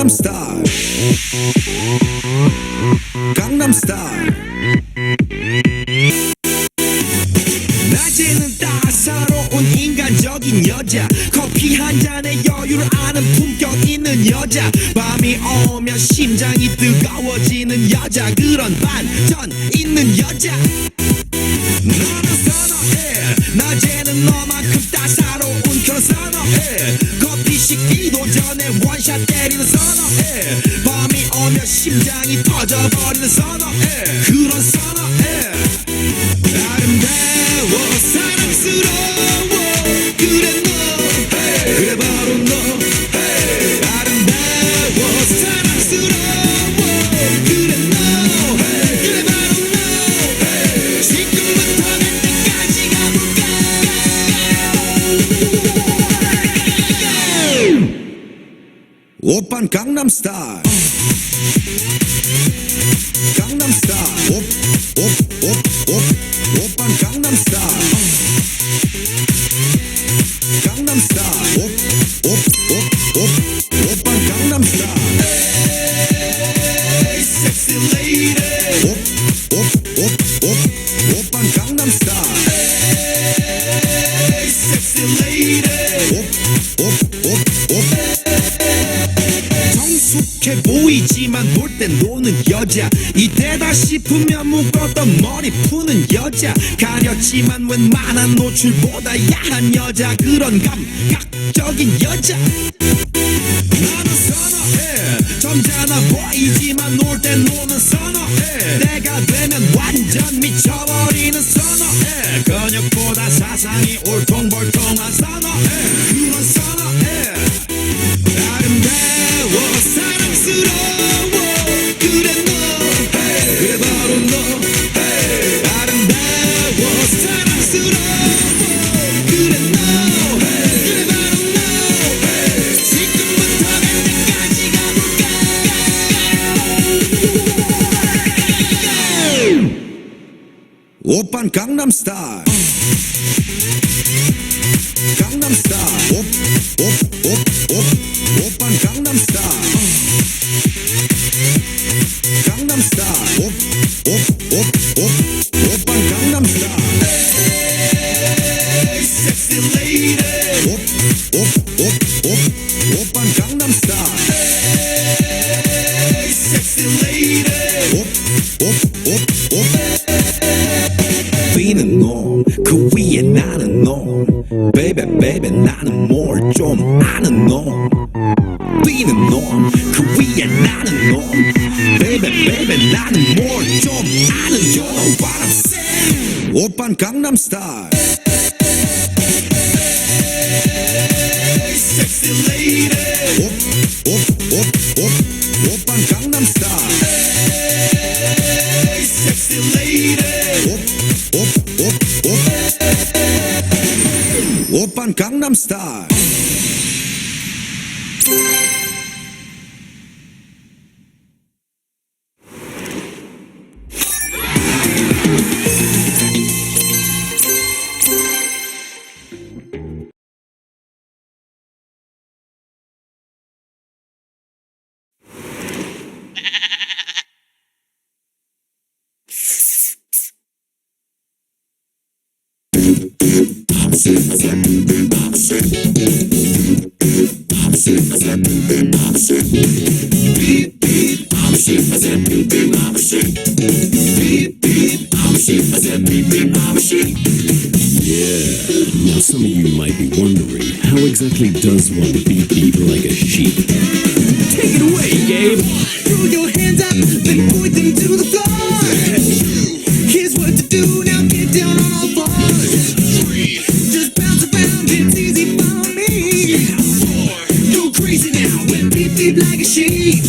강남스타일 강남스타일 낮에는 따사로운 인간적인 여자 커피 한 잔에 여유를 아는 품격 있는 여자 밤이 오면 심장이 뜨거워지는 여자 그런 반전 있는 여자 너는 선호해 낮에는 너만큼 따사로운 그런 선호해 커피 식기도 전에 원샷 때리는 선호해 밤이 오면 심장이 터져버리는 선호해 그런 선호해 아름다워 사랑스러워 그래 너 그래 바로 너 아름다워 사랑스러워 그래 너 그래 바로 너 지금부터 갈 때까지 가볼까 오빤 강남스타일 강남스타일 오빤 강남스타일 강남스타일 오빤 강남스타일 에이 섹시 레이디 오빤 강남스타일 에이 섹시 레이디 성숙해 보이지만 볼 땐 노는 여자 이때다 싶으면 묶었던 머리 푸는 여자 가렸지만 웬만한 노출보다 야한 여자 그런 감각적인 여자 나는 선호해 점잖아 보이지만 놀 땐 노는 선호해 내가 되면 완전 미쳐버리는 선호해 근육보다 사상이 울퉁불퉁한 선호해 그런 선호해 아름다워 사랑스러워 그래 너 그래 바로 너 아름다워 사랑스러워 그래 너 그래 바로 너 지금부터 갈 때까지 가볼까 오빤 강남스타일 강남스타일 오빤 강남스타일 강남스타일 오빤 강남스타일 에이 섹시 레이디 오빤 강남스타일 에이 섹시 레이디 비는 놈그 위에 나는 놈 베이베 베이베 나는 뭘 좀 아는 놈 비는 놈그 위에 나는 놈 베이베 베이베 나는 뭘 좀 아는 You know what I'm saying 오빤 강남스타일 에이 섹시 레이디 오빤 강남스타일 에이 섹시 레이디 오빤 강남스타일 Now some of you might be wondering, how exactly does one beep like a sheep? Take it away, Gabe. Throw your hands up, then point them to the floor. Here's what to do, now get down on all fours. Just bounce around, it's easy for me. Go crazy now, when beep beep like a sheep.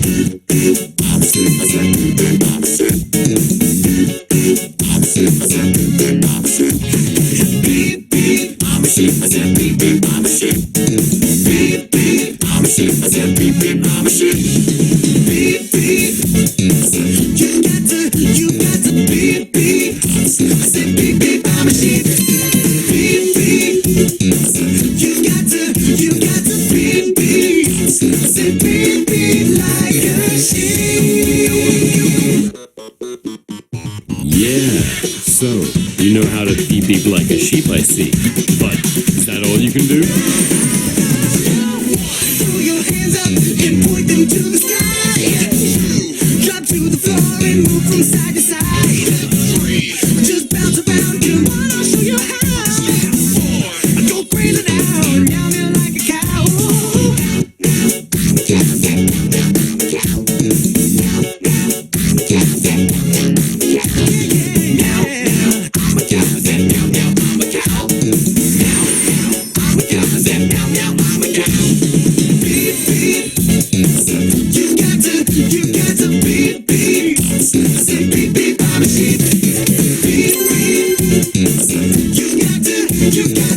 Beep beep, I'm a sheep. I said beep beep, I'm a sheep. Beep beep, I'm a sheep. I said beep beep, I'm a sheep. Beep beep beep like a sheep, I see. But is that all you can do? Throw your hands up and point them to the sky. Drop to the floor and move from side to side. Just bounce around, come on, I'll show you how. Go crazy now, now me like a cow. You got to beat, beat. Say beat, beat, I'm a sheep. Beat, beat. You got to